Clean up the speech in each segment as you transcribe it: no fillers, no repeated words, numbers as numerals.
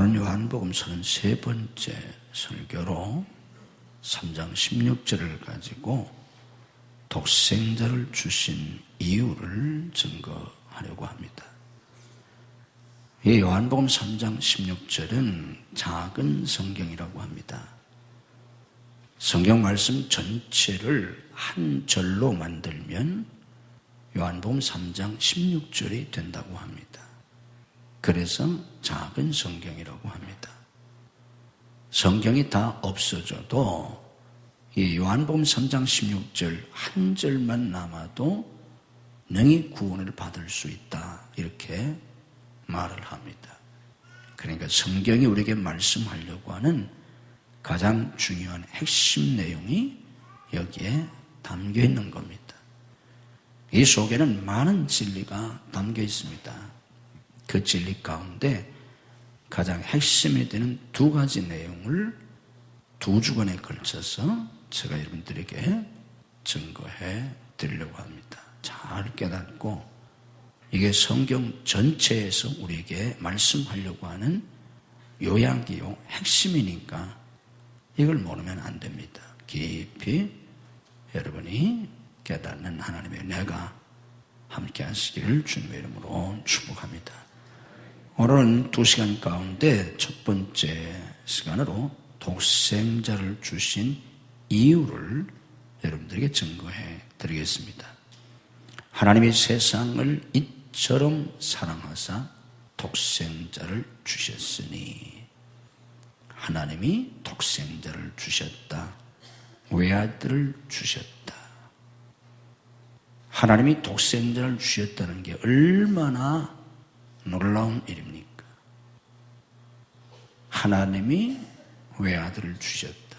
오늘은 요한복음 33번째 설교로 3장 16절을 가지고 독생자를 주신 이유를 증거하려고 합니다. 이 요한복음 3장 16절은 작은 성경이라고 합니다. 성경 말씀 전체를 한 절로 만들면 요한복음 3장 16절이 된다고 합니다. 그래서 작은 성경이라고 합니다. 성경이 다 없어져도 이 요한복음 3장 16절 한 절만 남아도 능히 구원을 받을 수 있다, 이렇게 말을 합니다. 그러니까 성경이 우리에게 말씀하려고 하는 가장 중요한 핵심 내용이 여기에 담겨 있는 겁니다. 이 속에는 많은 진리가 담겨 있습니다. 그 진리 가운데 가장 핵심이 되는 두 가지 내용을 두 주간에 걸쳐서 제가 여러분들에게 증거해 드리려고 합니다. 잘 깨닫고 이게 성경 전체에서 우리에게 말씀하려고 하는 요약이요, 핵심이니까 이걸 모르면 안 됩니다. 깊이 여러분이 깨닫는 하나님의 은혜가 함께 하시기를 주님의 이름으로 축복합니다. 오늘은 2시간 가운데 첫 번째 시간으로 독생자를 주신 이유를 여러분들에게 증거해 드리겠습니다. 하나님이 세상을 이처럼 사랑하사 독생자를 주셨으니, 하나님이 독생자를 주셨다, 외아들을 주셨다. 하나님이 독생자를 주셨다는 게 얼마나 놀라운 일입니까? 하나님이 외아들을 주셨다.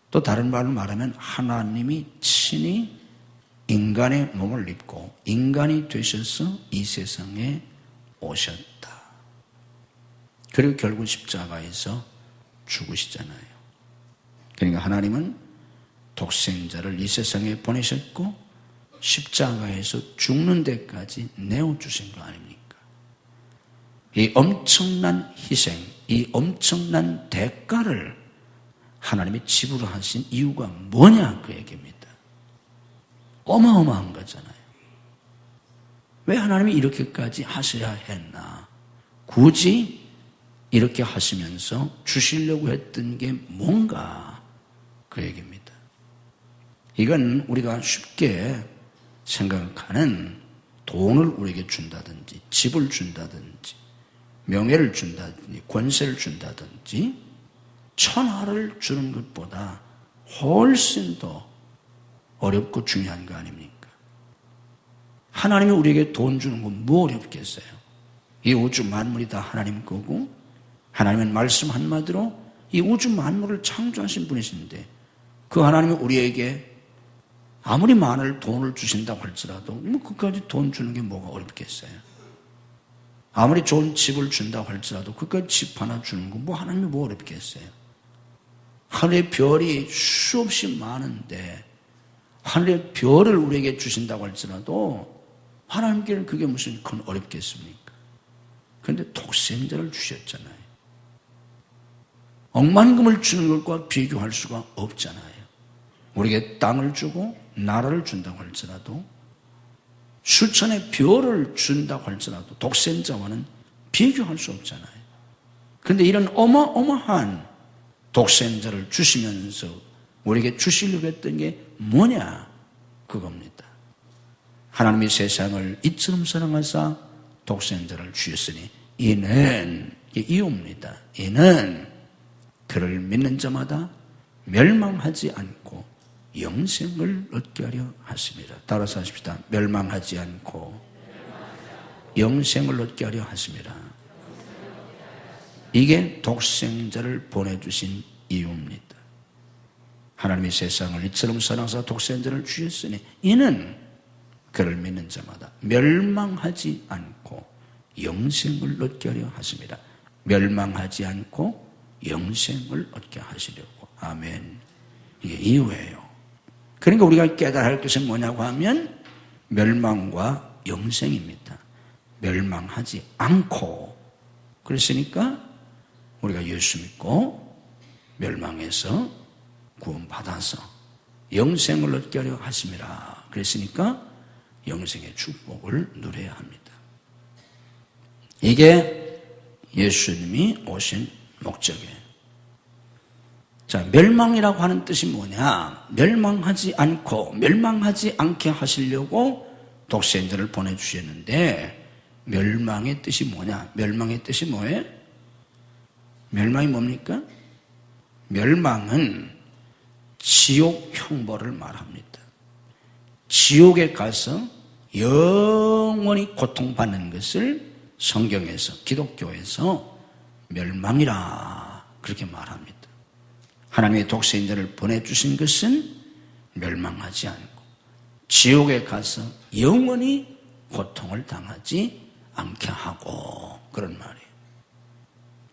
또 다른 말로 말하면 하나님이 친히 인간의 몸을 입고 인간이 되셔서 이 세상에 오셨다. 그리고 결국 십자가에서 죽으시잖아요. 그러니까 하나님은 독생자를 이 세상에 보내셨고 십자가에서 죽는 데까지 내어주신 거 아닙니까? 이 엄청난 희생, 이 엄청난 대가를 하나님이 지불하신 이유가 뭐냐, 그 얘기입니다. 어마어마한 거잖아요. 왜 하나님이 이렇게까지 하셔야 했나? 굳이 이렇게 하시면서 주시려고 했던 게 뭔가, 그 얘기입니다. 이건 우리가 쉽게 생각하는 돈을 우리에게 준다든지, 집을 준다든지, 명예를 준다든지, 권세를 준다든지, 천하를 주는 것보다 훨씬 더 어렵고 중요한 거 아닙니까? 하나님이 우리에게 돈 주는 건 뭐 어렵겠어요? 이 우주 만물이 다 하나님 거고, 하나님은 말씀 한마디로 이 우주 만물을 창조하신 분이신데, 그 하나님이 우리에게 아무리 많은 돈을 주신다고 할지라도 뭐 그까지 돈 주는 게 뭐가 어렵겠어요? 아무리 좋은 집을 준다고 할지라도 그까지 집 하나 주는 거 뭐 하나님이 뭐 어렵겠어요? 하늘의 별이 수없이 많은데 하늘의 별을 우리에게 주신다고 할지라도 하나님께는 그게 무슨 큰 어렵겠습니까? 그런데 독생자를 주셨잖아요. 억만금을 주는 것과 비교할 수가 없잖아요. 우리에게 땅을 주고 나라를 준다고 할지라도, 수천의 별을 준다고 할지라도 독생자와는 비교할 수 없잖아요. 그런데 이런 어마어마한 독생자를 주시면서 우리에게 주시려고 했던 게 뭐냐? 그겁니다. 하나님이 세상을 이처럼 사랑하사 독생자를 주셨으니, 이는, 이유입니다. 이는 그를 믿는 자마다 멸망하지 않고 영생을 얻게 하려 하심이라. 따라서 하십시다. 멸망하지 않고 영생을 얻게 하려 하심이라. 이게 독생자를 보내주신 이유입니다. 하나님이 세상을 이처럼 사랑하사 독생자를 주셨으니, 이는 그를 믿는 자마다 멸망하지 않고 영생을 얻게 하려 하심이라. 멸망하지 않고 영생을 얻게 하시려고. 아멘. 이게 이유예요. 그러니까 우리가 깨달아야 할 것은 뭐냐고 하면 멸망과 영생입니다. 멸망하지 않고 그랬으니까 우리가 예수 믿고 멸망해서 구원받아서 영생을 얻게 하려 하심이라. 그랬으니까 영생의 축복을 누려야 합니다. 이게 예수님이 오신 목적이에요. 자, 멸망이라고 하는 뜻이 뭐냐? 멸망하지 않게 하시려고 독생자를 보내주셨는데, 멸망의 뜻이 뭐냐? 멸망의 뜻이 뭐예요? 멸망이 뭡니까? 멸망은 지옥 형벌을 말합니다. 지옥에 가서 영원히 고통받는 것을 성경에서, 기독교에서 멸망이라 그렇게 말합니다. 하나님의 독생자를 보내주신 것은 멸망하지 않고 지옥에 가서 영원히 고통을 당하지 않게 하고, 그런 말이에요.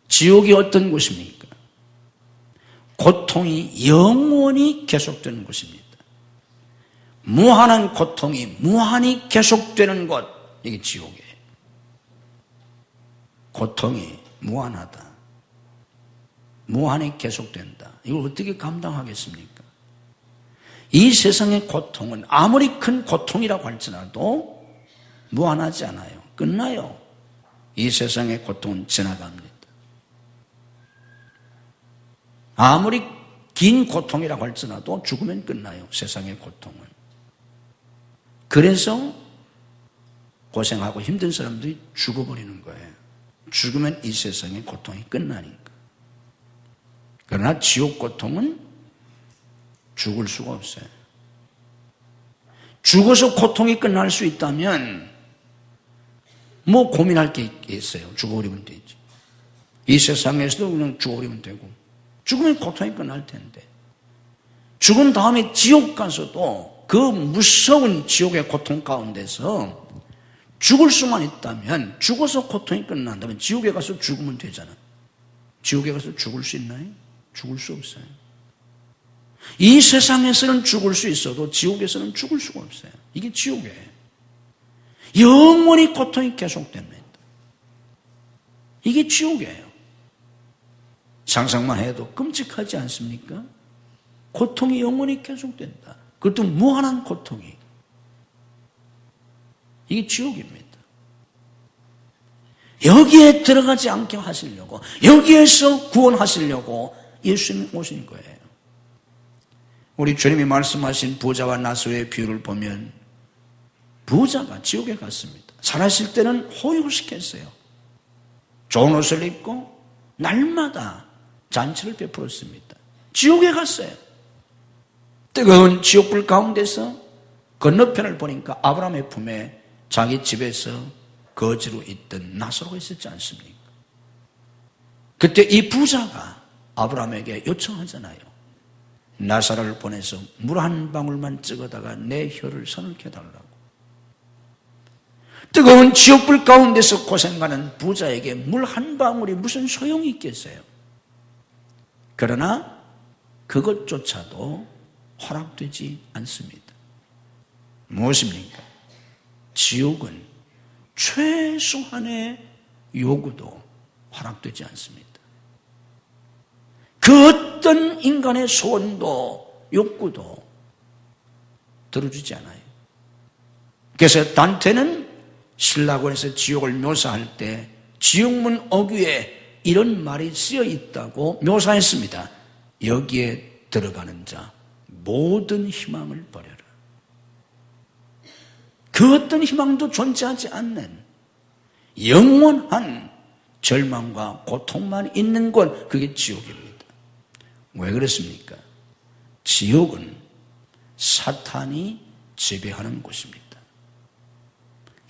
지옥이 어떤 곳입니까? 고통이 영원히 계속되는 곳입니다. 무한한 고통이 무한히 계속되는 곳, 이게 지옥이에요. 고통이 무한하다. 무한히 계속된다. 이걸 어떻게 감당하겠습니까? 이 세상의 고통은 아무리 큰 고통이라고 할지라도 무한하지 않아요. 끝나요. 이 세상의 고통은 지나갑니다. 아무리 긴 고통이라고 할지라도 죽으면 끝나요. 세상의 고통은. 그래서 고생하고 힘든 사람들이 죽어버리는 거예요. 죽으면 이 세상의 고통이 끝나니까. 그러나 지옥 고통은 죽을 수가 없어요. 죽어서 고통이 끝날 수 있다면 뭐 고민할 게 있어요. 죽어버리면 되지. 이 세상에서도 그냥 죽어버리면 되고, 죽으면 고통이 끝날 텐데, 죽은 다음에 지옥 가서도 그 무서운 지옥의 고통 가운데서 죽을 수만 있다면, 죽어서 고통이 끝난다면 지옥에 가서 죽으면 되잖아. 지옥에 가서 죽을 수 있나요? 죽을 수 없어요. 이 세상에서는 죽을 수 있어도 지옥에서는 죽을 수가 없어요. 이게 지옥이에요. 영원히 고통이 계속됩니다. 이게 지옥이에요. 상상만 해도 끔찍하지 않습니까? 고통이 영원히 계속된다. 그것도 무한한 고통이. 이게 지옥입니다. 여기에 들어가지 않게 하시려고, 여기에서 구원하시려고 예수님이 오신 거예요. 우리 주님이 말씀하신 부자와 나소의 비유를 보면 부자가 지옥에 갔습니다. 살았을 때는 호요시켰어요. 좋은 옷을 입고 날마다 잔치를 베풀었습니다. 지옥에 갔어요. 뜨거운 지옥불 가운데서 건너편을 보니까 아브라함의 품에 자기 집에서 거지로 있던 나사로가 있었지 않습니까? 그때 이 부자가 아브라함에게 요청하잖아요. 나사로를 보내서 물 한 방울만 찍어다가 내 혀를 서늘케 해달라고. 뜨거운 지옥불 가운데서 고생하는 부자에게 물 한 방울이 무슨 소용이 있겠어요? 그러나 그것조차도 허락되지 않습니다. 무엇입니까? 지옥은 최소한의 요구도 허락되지 않습니다. 그 어떤 인간의 소원도 욕구도 들어주지 않아요. 그래서 단테는 신라권에서 지옥을 묘사할 때 지옥문 어귀에 이런 말이 쓰여 있다고 묘사했습니다. 여기에 들어가는 자 모든 희망을 버려라. 그 어떤 희망도 존재하지 않는 영원한 절망과 고통만 있는 곳, 그게 지옥입니다. 왜 그렇습니까? 지옥은 사탄이 지배하는 곳입니다.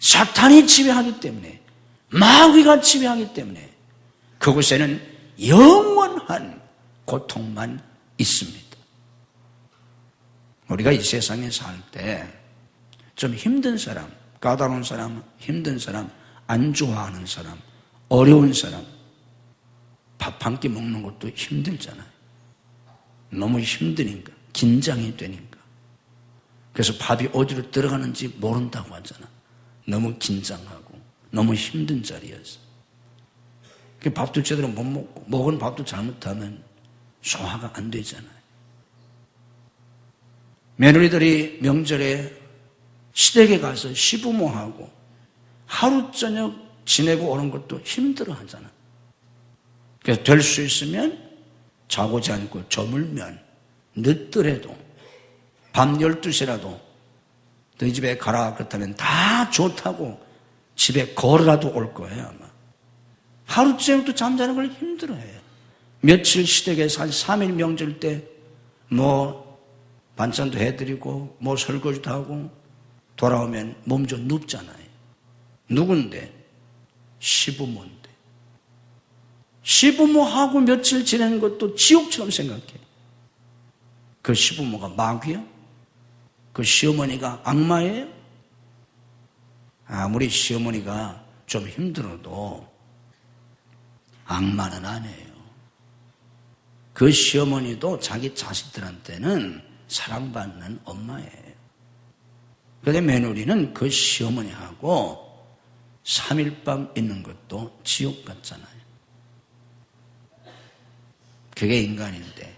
사탄이 지배하기 때문에, 마귀가 지배하기 때문에 그곳에는 영원한 고통만 있습니다. 우리가 이 세상에 살 때 좀 힘든 사람, 까다로운 사람, 힘든 사람, 안 좋아하는 사람, 어려운 사람, 밥 한 끼 먹는 것도 힘들잖아요. 너무 힘드니까, 긴장이 되니까. 그래서 밥이 어디로 들어가는지 모른다고 하잖아. 너무 긴장하고 너무 힘든 자리여서. 밥도 제대로 못 먹고 먹은 밥도 잘못하면 소화가 안 되잖아요. 며느리들이 명절에 시댁에 가서 시부모하고 하루 저녁 지내고 오는 것도 힘들어 하잖아. 그래서 될 수 있으면 자고지 않고 저물면 늦더라도 밤 12시라도 너희 집에 가라 그렇다면 다 좋다고 집에 걸어라도 올 거예요 아마. 하루 종일도 잠자는 걸 힘들어해요. 며칠 시댁에서 한 3일 명절 때 뭐 반찬도 해드리고 뭐 설거지도 하고 돌아오면 몸 좀 눕잖아요. 누군데? 시부모인데. 시부모하고 며칠 지내는 것도 지옥처럼 생각해. 그 시부모가 마귀야? 그 시어머니가 악마예요? 아무리 시어머니가 좀 힘들어도 악마는 아니에요. 그 시어머니도 자기 자식들한테는 사랑받는 엄마예요. 그런데 며느리는 그 시어머니하고 3일 밤 있는 것도 지옥 같잖아요. 그게 인간인데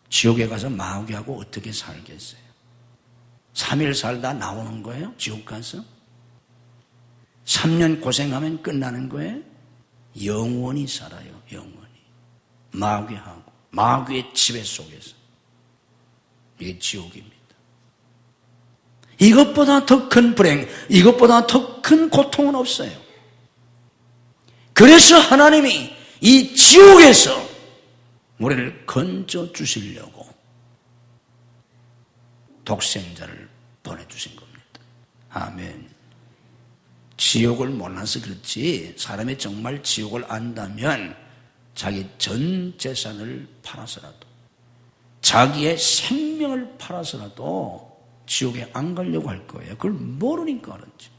지옥에 가서 마귀하고 어떻게 살겠어요? 3일 살다 나오는 거예요? 지옥 가서? 3년 고생하면 끝나는 거예요? 영원히 살아요. 영원히. 마귀하고 마귀의 지배 속에서. 이게 지옥입니다. 이것보다 더 큰 불행, 이것보다 더 큰 고통은 없어요. 그래서 하나님이 이 지옥에서 우리를 건져 주시려고 독생자를 보내주신 겁니다. 아멘. 지옥을 몰라서 그렇지 사람이 정말 지옥을 안다면 자기 전 재산을 팔아서라도 자기의 생명을 팔아서라도 지옥에 안 가려고 할 거예요. 그걸 모르니까 그런지.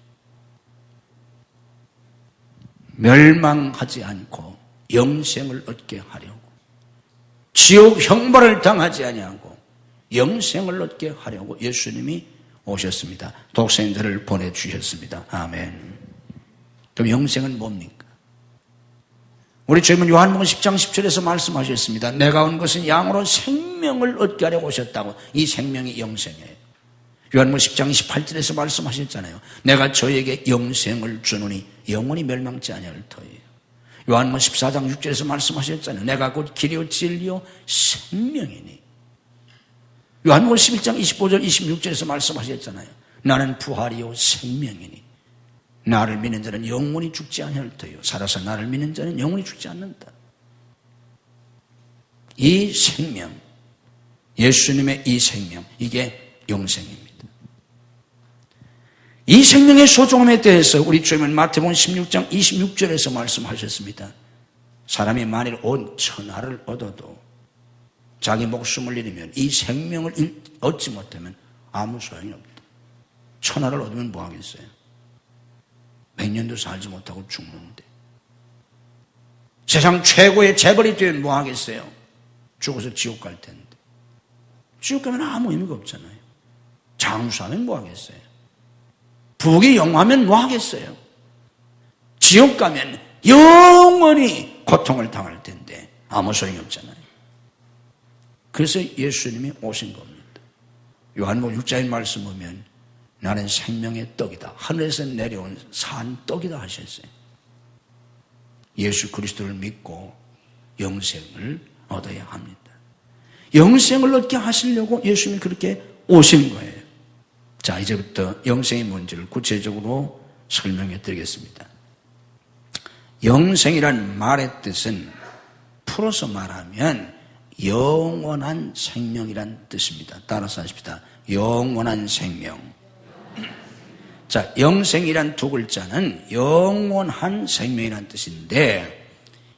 멸망하지 않고 영생을 얻게 하려고 지옥 형벌을 당하지 아니하고 영생을 얻게 하려고 예수님이 오셨습니다. 독생자를 보내주셨습니다. 아멘. 그럼 영생은 뭡니까? 우리 주님은 요한복음 10장 10절에서 말씀하셨습니다. 내가 온 것은 양으로 생명을 얻게 하려고 오셨다고. 이 생명이 영생이에요. 요한복음 10장 28절에서 말씀하셨잖아요. 내가 저에게 영생을 주노니 영원히 멸망치 아니할 터이에요. 요한복음 14장 6절에서 말씀하셨잖아요. 내가 곧 길이요 진리요 생명이니. 요한복음 11장 25절 26절에서 말씀하셨잖아요. 나는 부활이요 생명이니. 나를 믿는 자는 영원히 죽지 아니할 터요. 살아서 나를 믿는 자는 영원히 죽지 않는다. 이 생명, 예수님의 이 생명, 이게 영생입니다. 이 생명의 소중함에 대해서 우리 주님은 마태복음 16장 26절에서 말씀하셨습니다. 사람이 만일 온 천하를 얻어도 자기 목숨을 잃으면 이 생명을 얻지 못하면 아무 소용이 없다. 천하를 얻으면 뭐 하겠어요? 100년도 살지 못하고 죽는데. 세상 최고의 재벌이 되면 뭐 하겠어요? 죽어서 지옥 갈 텐데. 지옥 가면 아무 의미가 없잖아요. 장수하면 뭐 하겠어요? 부귀 영화하면 뭐 하겠어요? 지옥 가면 영원히 고통을 당할 텐데 아무 소용이 없잖아요. 그래서 예수님이 오신 겁니다. 요한복음 6장의 말씀 보면 나는 생명의 떡이다. 하늘에서 내려온 산 떡이다 하셨어요. 예수 그리스도를 믿고 영생을 얻어야 합니다. 영생을 얻게 하시려고 예수님이 그렇게 오신 거예요. 자, 이제부터 영생이 뭔지를 구체적으로 설명해 드리겠습니다. 영생이란 말의 뜻은 풀어서 말하면 영원한 생명이란 뜻입니다. 따라서 하십시다. 영원한 생명. 자, 영생이란 두 글자는 영원한 생명이란 뜻인데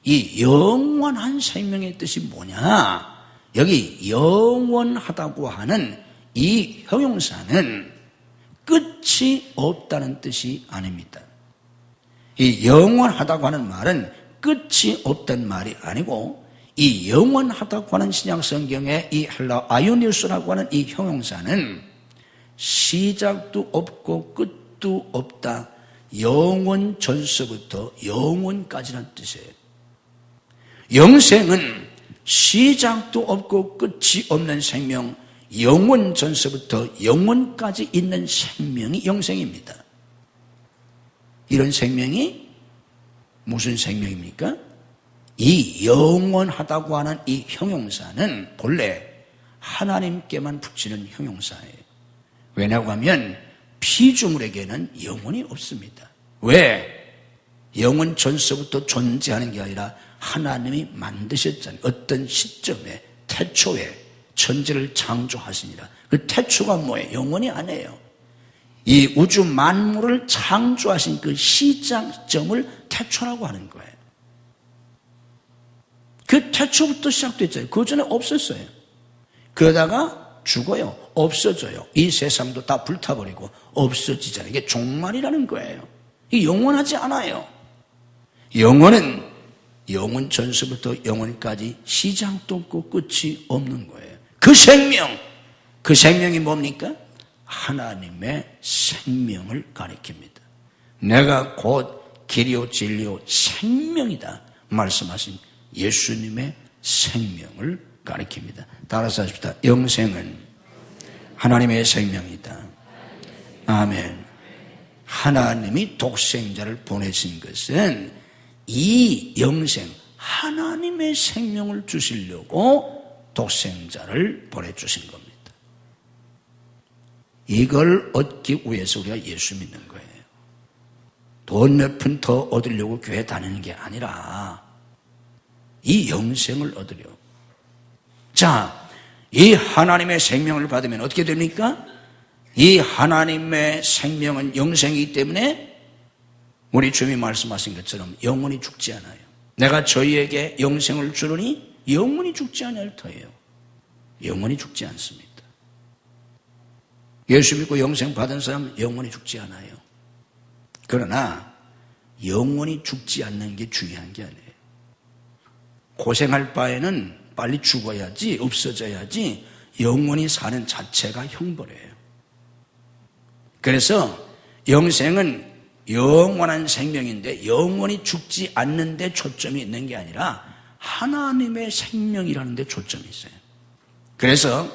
이 영원한 생명의 뜻이 뭐냐? 여기 영원하다고 하는 이 형용사는 끝이 없다는 뜻이 아닙니다. 이 영원하다고 하는 말은 끝이 없다는 말이 아니고 이 영원하다고 하는 신약 성경의 이 헬라 아이오니우스라고 하는 이 형용사는 시작도 없고 끝도 없다. 영원 전서부터 영원까지라는 뜻이에요. 영생은 시작도 없고 끝이 없는 생명, 영원 전서부터 영원까지 있는 생명이 영생입니다. 이런 생명이 무슨 생명입니까? 이 영원하다고 하는 이 형용사는 본래 하나님께만 붙이는 형용사예요. 왜냐고 하면 피조물에게는 영혼이 없습니다. 왜? 영원 전서부터 존재하는 게 아니라 하나님이 만드셨잖아요. 어떤 시점에, 태초에 천지를 창조하시니라. 그 태초가 뭐예요? 영원이 아니에요. 이 우주 만물을 창조하신 그 시작점을 태초라고 하는 거예요. 그 태초부터 시작됐잖아요. 그 전에 없었어요. 그러다가 죽어요. 없어져요. 이 세상도 다 불타버리고 없어지잖아요. 이게 종말이라는 거예요. 이게 영원하지 않아요. 영원은 영원 전서부터 영원까지 시작도 없고 끝이 없는 거예요. 그 생명이 뭡니까? 하나님의 생명을 가리킵니다. 내가 곧 길이요 진리요 생명이다 말씀하신 예수님의 생명을 가리킵니다. 따라서 하십시다. 영생은 하나님의 생명이다. 아멘. 하나님이 독생자를 보내신 것은 이 영생, 하나님의 생명을 주시려고 독생자를 보내주신 겁니다. 이걸 얻기 위해서 우리가 예수 믿는 거예요. 돈 몇 푼 더 얻으려고 교회 다니는 게 아니라 이 영생을 얻으려고. 자, 이 하나님의 생명을 받으면 어떻게 됩니까? 이 하나님의 생명은 영생이기 때문에 우리 주님이 말씀하신 것처럼 영원히 죽지 않아요. 내가 저희에게 영생을 주르니 영원히 죽지 않을 터예요. 영원히 죽지 않습니다. 예수 믿고 영생 받은 사람은 영원히 죽지 않아요. 그러나 영원히 죽지 않는 게 중요한 게 아니에요. 고생할 바에는 빨리 죽어야지, 없어져야지 영원히 사는 자체가 형벌이에요. 그래서 영생은 영원한 생명인데 영원히 죽지 않는 데 초점이 있는 게 아니라 하나님의 생명이라는 데 초점이 있어요. 그래서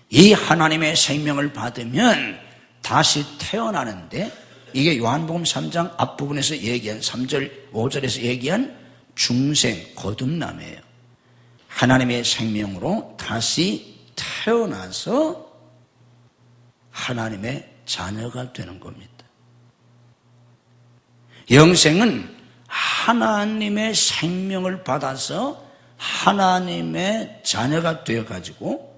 이 하나님의 생명을 받으면 다시 태어나는데 이게 요한복음 3장 앞부분에서 얘기한 3절, 5절에서 얘기한 중생, 거듭남이에요. 하나님의 생명으로 다시 태어나서 하나님의 자녀가 되는 겁니다. 영생은 하나님의 생명을 받아서 하나님의 자녀가 되어가지고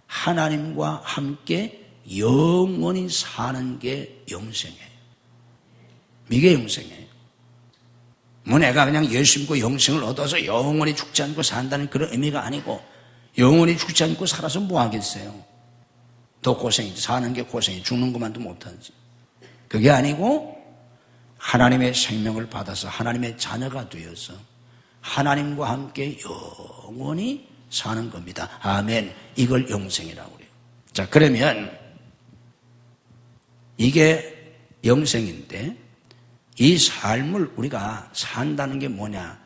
하나님과 함께 영원히 사는 게 영생이에요. 이게 영생이에요. 뭐 내가 그냥 예수 믿고 영생을 얻어서 영원히 죽지 않고 산다는 그런 의미가 아니고 영원히 죽지 않고 살아서 뭐 하겠어요? 더 고생이지. 사는 게 고생이 죽는 것만도 못하지. 그게 아니고 하나님의 생명을 받아서 하나님의 자녀가 되어서 하나님과 함께 영원히 사는 겁니다. 아멘. 이걸 영생이라고 그래요. 자, 그러면 이게 영생인데 이 삶을 우리가 산다는 게 뭐냐?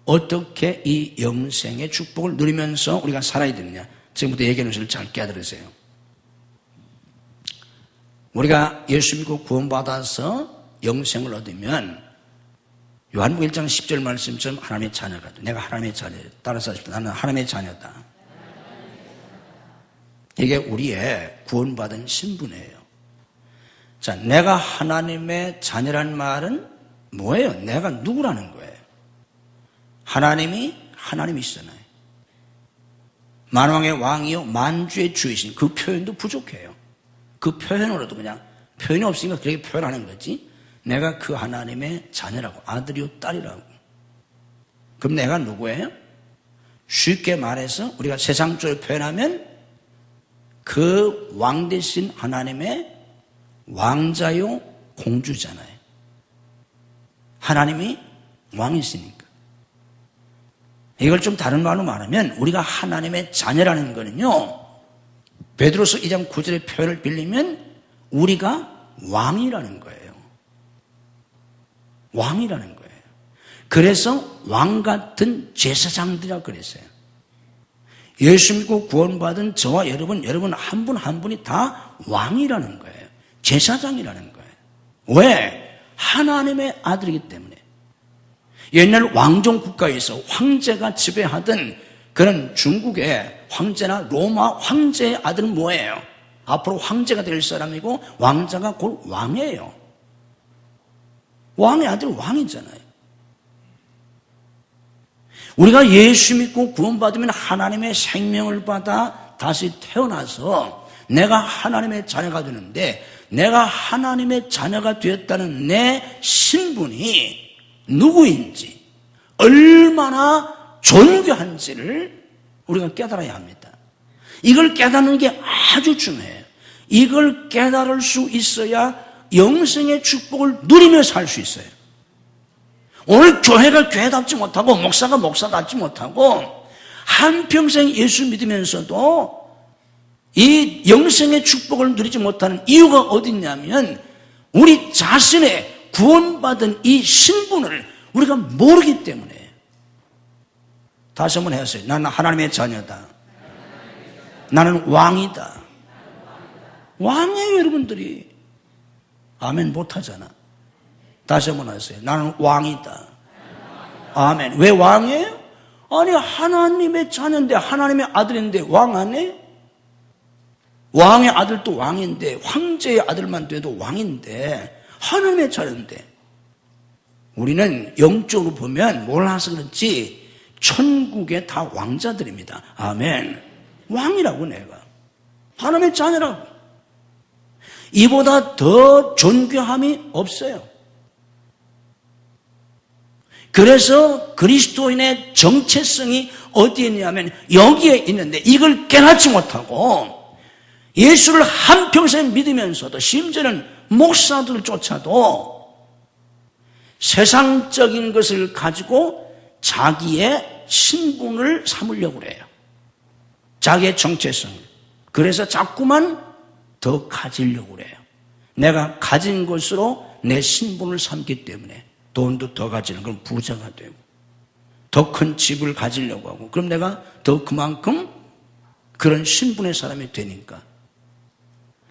어떻게 이 영생의 축복을 누리면서 우리가 살아야 되느냐? 지금부터 얘기하는 것을 잘 깨달으세요. 우리가 예수 믿고 구원받아서 영생을 얻으면 요한복음 1장 10절 말씀처럼 하나님의 자녀가 돼. 내가 하나님의 자녀다. 따라서 하십시오. 나는 하나님의 자녀다. 이게 우리의 구원받은 신분이에요. 자, 내가 하나님의 자녀란 말은 뭐예요? 내가 누구라는 거예요? 하나님이시잖아요. 만왕의 왕이요 만주의 주이신 그 표현도 부족해요. 그 표현으로도 그냥 표현이 없으니까 그렇게 표현하는 거지. 내가 그 하나님의 자녀라고, 아들이요 딸이라고. 그럼 내가 누구예요? 쉽게 말해서 우리가 세상적으로 표현하면 그 왕 대신 하나님의 왕자요 공주잖아요. 하나님이 왕이시니까. 이걸 좀 다른 말로 말하면 우리가 하나님의 자녀라는 거는요, 베드로서 2장 9절의 표현을 빌리면 우리가 왕이라는 거예요. 왕이라는 거예요. 그래서 왕 같은 제사장들이라고 그랬어요. 예수 믿고 구원받은 저와 여러분 한 분 한 분이 다 왕이라는 거예요. 제사장이라는 거예요. 왜? 하나님의 아들이기 때문에. 옛날 왕정 국가에서 황제가 지배하던 그런 중국의 황제나 로마 황제의 아들은 뭐예요? 앞으로 황제가 될 사람이고 왕자가 곧 왕이에요. 왕의 아들 왕이잖아요. 우리가 예수 믿고 구원받으면 하나님의 생명을 받아 다시 태어나서 내가 하나님의 자녀가 되는데, 내가 하나님의 자녀가 되었다는 내 신분이 누구인지, 얼마나 존귀한지를 우리가 깨달아야 합니다. 이걸 깨닫는 게 아주 중요해요. 이걸 깨달을 수 있어야 영생의 축복을 누리며 살 수 있어요. 오늘 교회가 교회답지 못하고 목사가 목사답지 못하고 한평생 예수 믿으면서도 이 영생의 축복을 누리지 못하는 이유가 어디 있냐면, 우리 자신의 구원받은 이 신분을 우리가 모르기 때문에. 다시 한번 해보세요. 나는 하나님의 자녀다. 나는 왕이다. 왕이에요, 여러분들이. 아멘 못하잖아. 다시 한번 하세요. 나는 왕이다. 아멘. 왜 왕이에요? 아니, 하나님의 자녀인데, 하나님의 아들인데 왕 안 해? 왕의 아들도 왕인데, 황제의 아들만 돼도 왕인데, 하나님의 자녀인데. 우리는 영적으로 보면 몰라서 그렇지 천국에 다 왕자들입니다. 아멘. 왕이라고, 내가. 하나님의 자녀라고. 이보다 더 존귀함이 없어요. 그래서 그리스도인의 정체성이 어디에 있냐면 여기에 있는데, 이걸 깨닫지 못하고 예수를 한평생 믿으면서도, 심지어는 목사들조차도 세상적인 것을 가지고 자기의 신분을 삼으려고 그래요. 자기의 정체성을. 그래서 자꾸만 더 가지려고 그래요. 내가 가진 것으로 내 신분을 삼기 때문에 돈도 더 가지는, 그럼 부자가 되고, 더 큰 집을 가지려고 하고, 그럼 내가 더 그만큼 그런 신분의 사람이 되니까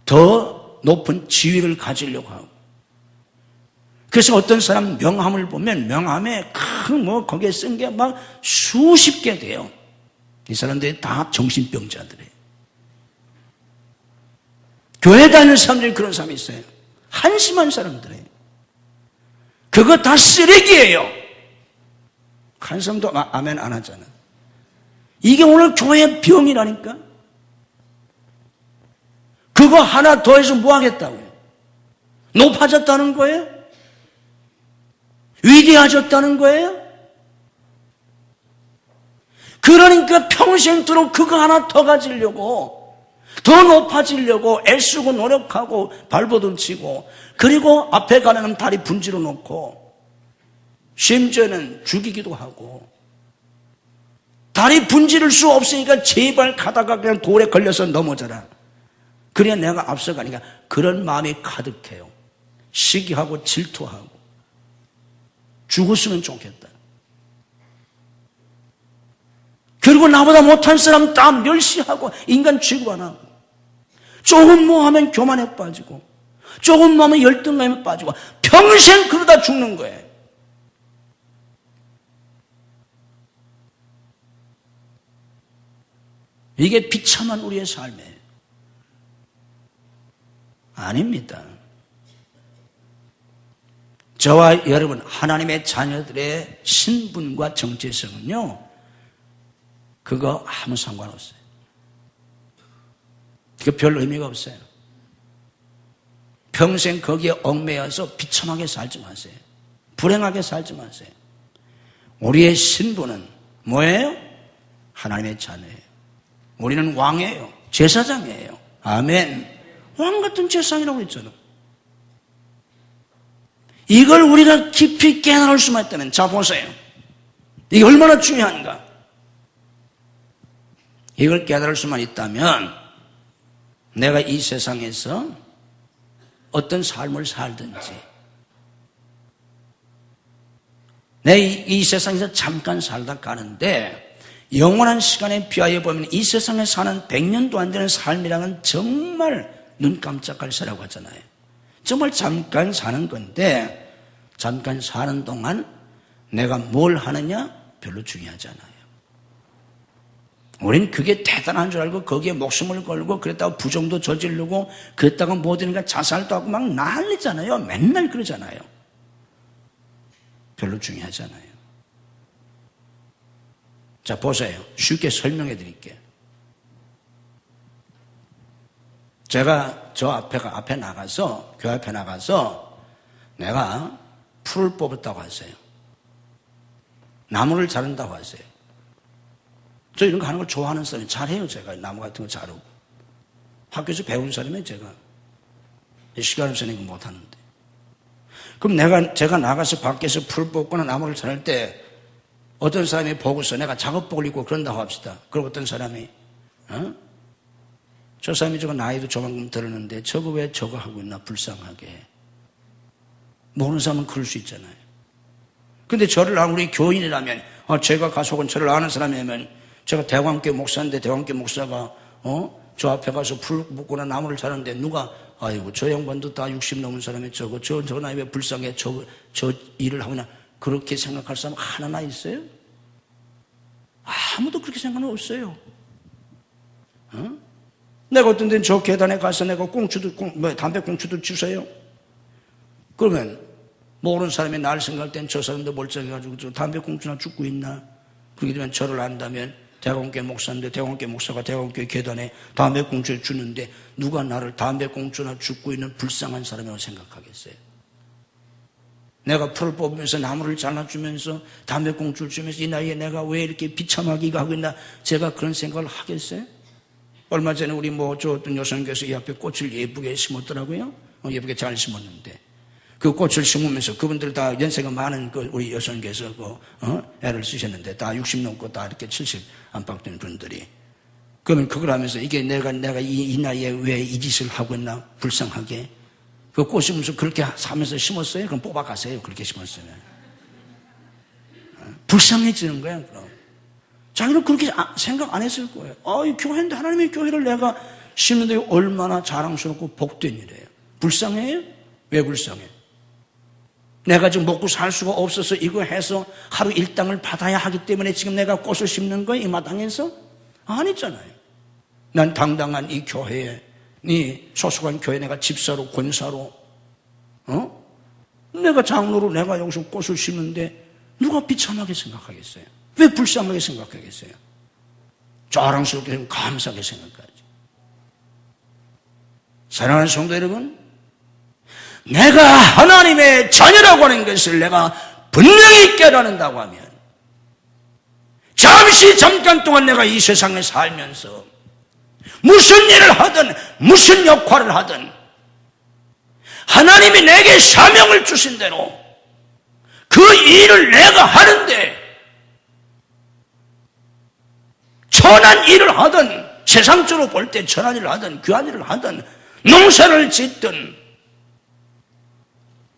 더 높은 지위를 가지려고 하고. 그래서 어떤 사람 명함을 보면 명함에 거기에 쓴 게 막 수십 개 돼요. 이 사람들이 다 정신병자들이에요. 교회 다니는 사람들이 그런 사람이 있어요. 한심한 사람들이에요. 그거 다 쓰레기예요. 한 사람도 아멘 안 하잖아. 이게 오늘 교회의 병이라니까. 그거 하나 더해서 뭐 하겠다고요? 높아졌다는 거예요? 위대해졌다는 거예요? 그러니까 평생도록 그거 하나 더 가지려고, 더 높아지려고 애쓰고 노력하고 발버둥 치고, 그리고 앞에 가려면 다리 분지러 놓고, 심지어는 죽이기도 하고, 다리 분지를 수 없으니까 제발 가다가 그냥 돌에 걸려서 넘어져라. 그래야 내가 앞서가니까. 그런 마음이 가득해요. 시기하고 질투하고. 죽었으면 좋겠다. 그리고 나보다 못한 사람 다 멸시하고 인간 취급 안 하고, 조금 뭐 하면 교만에 빠지고, 조금 뭐 하면 열등감에 빠지고, 평생 그러다 죽는 거예요. 이게 비참한 우리의 삶이에요. 아닙니다. 저와 여러분, 하나님의 자녀들의 신분과 정체성은요, 그거 아무 상관없어요. 그거 별 의미가 없어요. 평생 거기에 얽매여서 비참하게 살지 마세요. 불행하게 살지 마세요. 우리의 신분은 뭐예요? 하나님의 자녀예요. 우리는 왕이에요. 제사장이에요. 아멘. 왕 같은 제사장이라고 했잖아요. 이걸 우리가 깊이 깨달을 수만 있다면, 자 보세요. 이게 얼마나 중요한가. 이걸 깨달을 수만 있다면 내가 이 세상에서 어떤 삶을 살든지 내 이 세상에서 잠깐 살다 가는데 영원한 시간에 비하여 보면 이 세상에 사는 100년도 안 되는 삶이랑은 정말 눈 깜짝할 새라고 하잖아요. 정말 잠깐 사는 건데 잠깐 사는 동안 내가 뭘 하느냐 별로 중요하지 않아요. 우린 그게 대단한 줄 알고 거기에 목숨을 걸고 그랬다가 부정도 저지르고 그랬다가 뭐 되니까 자살도 하고 막 난리잖아요. 맨날 그러잖아요. 별로 중요하지 않아요. 자, 보세요. 쉽게 설명해 드릴게요. 제가 저 앞에 나가서, 교회 앞에 나가서 내가 풀을 뽑았다고 하세요. 나무를 자른다고 하세요. 저 이런 거 하는 걸 좋아하는 사람이 잘해요. 제가 나무 같은 거 자르고. 학교에서 배운 사람이에요, 제가. 시간 없으니까 못하는데. 그럼 제가 나가서 밖에서 풀 뽑거나 나무를 자를 때 어떤 사람이 보고서 내가 작업복을 입고 그런다고 합시다. 그리고 어떤 사람이, 저 사람이 저거 나이도 조만큼 들었는데 저거 왜 저거 하고 있나 불쌍하게. 모르는 사람은 그럴 수 있잖아요. 근데 저를 아는 우리 교인이라면, 제가 가서 혹은 저를 아는 사람이라면 제가 대광교회 목사인데 대광교회 목사가 저 앞에 가서 풀 묶거나 나무를 자르는데 누가 아이고 저 양반도 다 60 넘은 사람이 저 나이 왜 불쌍해 저 일을 하거나 그렇게 생각할 사람 하나나 있어요? 아무도 그렇게 생각은 없어요. 내가 어떤 데는 저 계단에 가서 내가 담배 꽁초도 주세요. 그러면 모르는 사람이 날 생각할 땐 저 사람도 멀쩡해가지고 저 담배 꽁초나 죽고 있나? 그렇게 되면 저를 안다면 대광교회 목사인데 대광교회 목사가 대광교회 계단에 담배 꽁초를 주는데 누가 나를 담배 꽁초나 죽고 있는 불쌍한 사람이라고 생각하겠어요? 내가 풀을 뽑으면서 나무를 잘라주면서 담배 꽁초를 주면서 이 나이에 내가 왜 이렇게 비참하게 하고 있나 제가 그런 생각을 하겠어요? 얼마 전에 우리 저 어떤 여성교회에서 이 앞에 꽃을 예쁘게 심었더라고요. 예쁘게 잘 심었는데 그 꽃을 심으면서 그분들 다 연세가 많은 우리 여성께서 애를 쓰셨는데 다 60 넘고 다 이렇게 70 안팎 된 분들이 그러면 그걸 하면서 이게 내가 이 나이에 왜 이 짓을 하고 있나 불쌍하게 그 꽃 심으면서 그렇게 하면서 심었어요? 그럼 뽑아가세요. 그렇게 심었으면 불쌍해지는 거야. 그럼 자기는 그렇게 생각 안 했을 거예요. 이 교회인데 하나님의 교회를 내가 심는데 얼마나 자랑스럽고 복된 일이에요. 불쌍해요? 왜 불쌍해? 내가 지금 먹고 살 수가 없어서 이거 해서 하루 일당을 받아야 하기 때문에 지금 내가 꽃을 심는 거야? 이 마당에서? 아니잖아요. 난 당당한 이 교회에, 이 소속한 교회에 내가 집사로, 권사로, 내가 장로로 내가 여기서 꽃을 심는데 누가 비참하게 생각하겠어요? 왜 불쌍하게 생각하겠어요? 자랑스럽게 감사하게 생각하지. 사랑하는 성도 여러분, 내가 하나님의 자녀라고 하는 것을 내가 분명히 깨닫는다고 하면 잠깐 동안 내가 이 세상에 살면서 무슨 일을 하든 무슨 역할을 하든 하나님이 내게 사명을 주신 대로 그 일을 내가 하는데 천한 일을 하든 세상적으로 볼 때 천한 일을 하든 귀한 일을 하든 농사를 짓든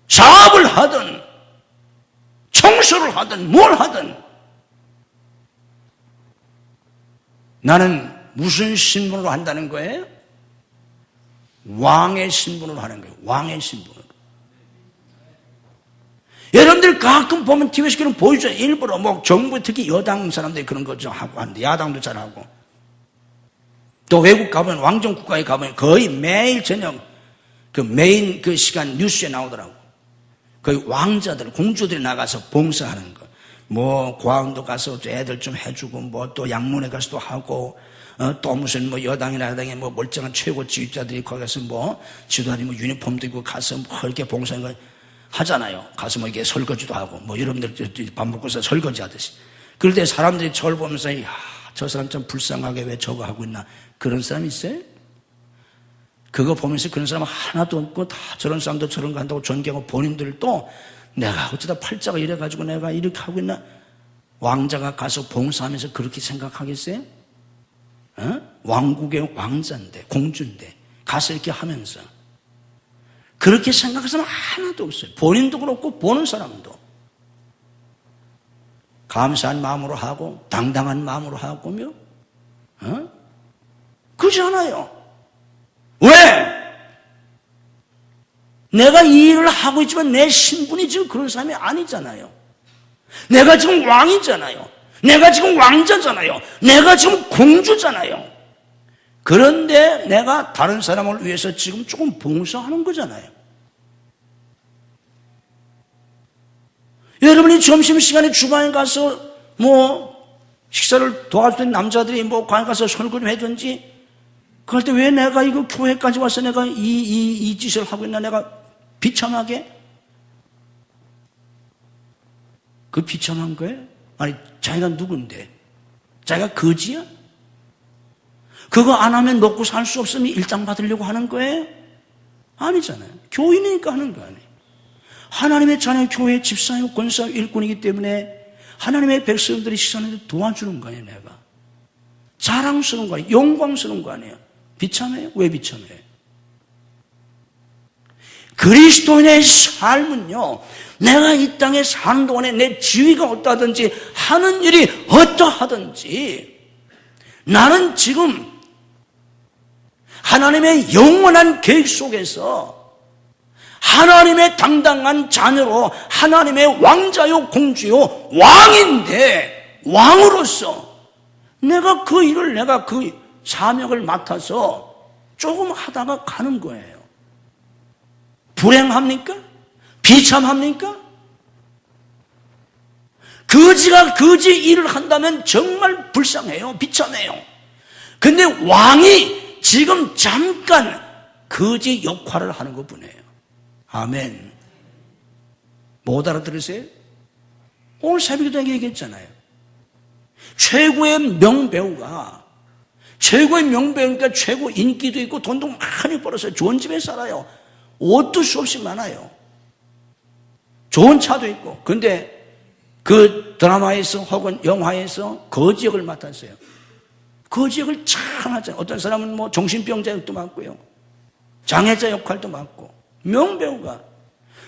사업을 하든 청소를 하든 뭘 하든 나는 무슨 신분으로 한다는 거예요? 왕의 신분으로 하는 거예요. 왕의 신분으로. 여러분들 가끔 보면 TV에서 그런 보여줘. 일부러 정부 특히 여당 사람들이 그런 거 좀 하고 하는데 야당도 잘하고 또 외국 가보면 왕정 국가에 가보면 거의 매일 저녁 그 메인 그 시간 뉴스에 나오더라고. 거의 왕자들, 공주들이 나가서 봉사하는 거. 고아원도 가서 애들 좀 해주고, 또 양문에 가서도 하고, 또 무슨 여당이나 야당의 멀쩡한 최고 지휘자들이 거기 가서 지도자들이 유니폼도 입고 가서 이렇게 봉사하는 거 하잖아요. 가서 이게 설거지도 하고, 여러분들 밥 먹고서 설거지 하듯이. 그럴 때 사람들이 저를 보면서, 저 사람 좀 불쌍하게 왜 저거 하고 있나. 그런 사람 있어요? 그거 보면서 그런 사람 하나도 없고 다 저런 사람도 저런 거 한다고 존경하고 본인들도 내가 어쩌다 팔자가 이래가지고 내가 이렇게 하고 있나? 왕자가 가서 봉사하면서 그렇게 생각하겠어요? 왕국의 왕자인데 공주인데 가서 이렇게 하면서 그렇게 생각하는 사람 하나도 없어요. 본인도 그렇고 보는 사람도. 감사한 마음으로 하고 당당한 마음으로 하고며 그렇지 않아요. 왜? 내가 이 일을 하고 있지만 내 신분이 지금 그런 사람이 아니잖아요. 내가 지금 왕이잖아요. 내가 지금 왕자잖아요. 내가 지금 공주잖아요. 그런데 내가 다른 사람을 위해서 지금 조금 봉사하는 거잖아요. 여러분이 점심시간에 주방에 가서 식사를 도와주던 남자들이 관에 가서 설거지 해든지 그럴 때 왜 내가 이거 교회까지 와서 내가 이 짓을 하고 있나, 내가 비참하게? 그 비참한 거예요? 아니, 자기가 누군데? 자기가 거지야? 그거 안 하면 먹고 살 수 없으면 일당 받으려고 하는 거예요? 아니잖아요. 교인이니까 하는 거 아니에요. 하나님의 자녀 교회 집사요, 권사요, 일꾼이기 때문에 하나님의 백성들이 시선을 도와주는 거예요, 내가. 자랑스러운 거 아니에요. 영광스러운 거 아니에요. 비참해요? 왜 비참해요? 그리스도인의 삶은요, 내가 이 땅에 사는 동안에 내 지위가 어떠하든지 하는 일이 어떠하든지 나는 지금 하나님의 영원한 계획 속에서 하나님의 당당한 자녀로 하나님의 왕자요 공주요 왕인데 왕으로서 내가 그 일을, 내가 그 사명을 맡아서 조금 하다가 가는 거예요. 불행합니까? 비참합니까? 거지가 거지 일을 한다면 정말 불쌍해요. 비참해요. 근데 왕이 지금 잠깐 거지 역할을 하는 것 뿐이에요. 아멘. 못 알아들으세요? 오늘 새벽에도 얘기했잖아요. 최고의 명배우가, 최고의 명배우니까 최고 인기도 있고 돈도 많이 벌어서 좋은 집에 살아요. 옷도 수없이 많아요. 좋은 차도 있고. 근데 그 드라마에서 혹은 영화에서 거지 역을 맡았어요. 거지 역을 참 하잖아요. 어떤 사람은 정신병자 역도 맡고요, 장애자 역할도 맡고. 명배우가.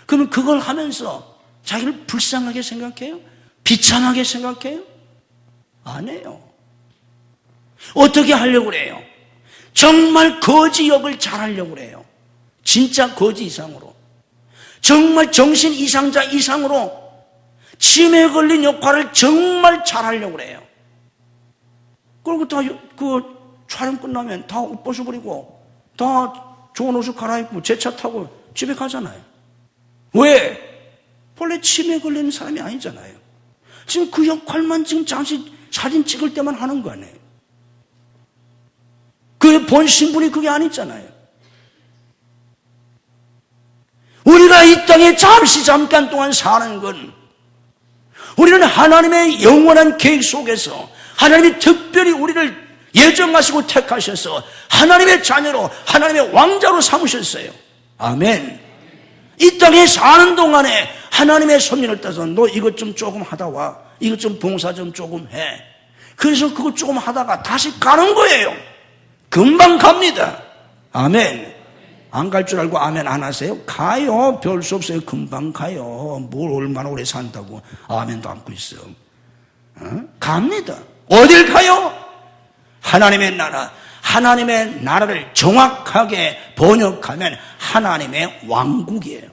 그러면 그걸 하면서 자기를 불쌍하게 생각해요? 비참하게 생각해요? 안 해요. 어떻게 하려고 그래요? 정말 거지 역을 잘하려고 그래요. 진짜 거지 이상으로. 정말 정신 이상자 이상으로 치매에 걸린 역할을 정말 잘하려고 그래요. 그리고 다 촬영 끝나면 다 옷 벗어버리고 다 좋은 옷을 갈아입고 제 차 타고 집에 가잖아요. 왜? 원래 치매에 걸리는 사람이 아니잖아요. 지금 그 역할만 지금 잠시 사진 찍을 때만 하는 거 아니에요. 그의 본 신분이 그게 아니잖아요. 우리가 이 땅에 잠깐 동안 사는 건 우리는 하나님의 영원한 계획 속에서 하나님이 특별히 우리를 예정하시고 택하셔서 하나님의 자녀로 하나님의 왕자로 삼으셨어요. 아멘. 이 땅에 사는 동안에 하나님의 손님을 따서 너 이것 좀 조금 하다 와, 이것 좀 봉사 좀 조금 해. 그래서 그거 조금 하다가 다시 가는 거예요. 금방 갑니다. 아멘. 안 갈 줄 알고 아멘 안 하세요? 가요. 별 수 없어요. 금방 가요. 뭘 얼마나 오래 산다고 아멘도 안고 있어. 갑니다. 어딜 가요? 하나님의 나라. 하나님의 나라를 정확하게 번역하면 하나님의 왕국이에요.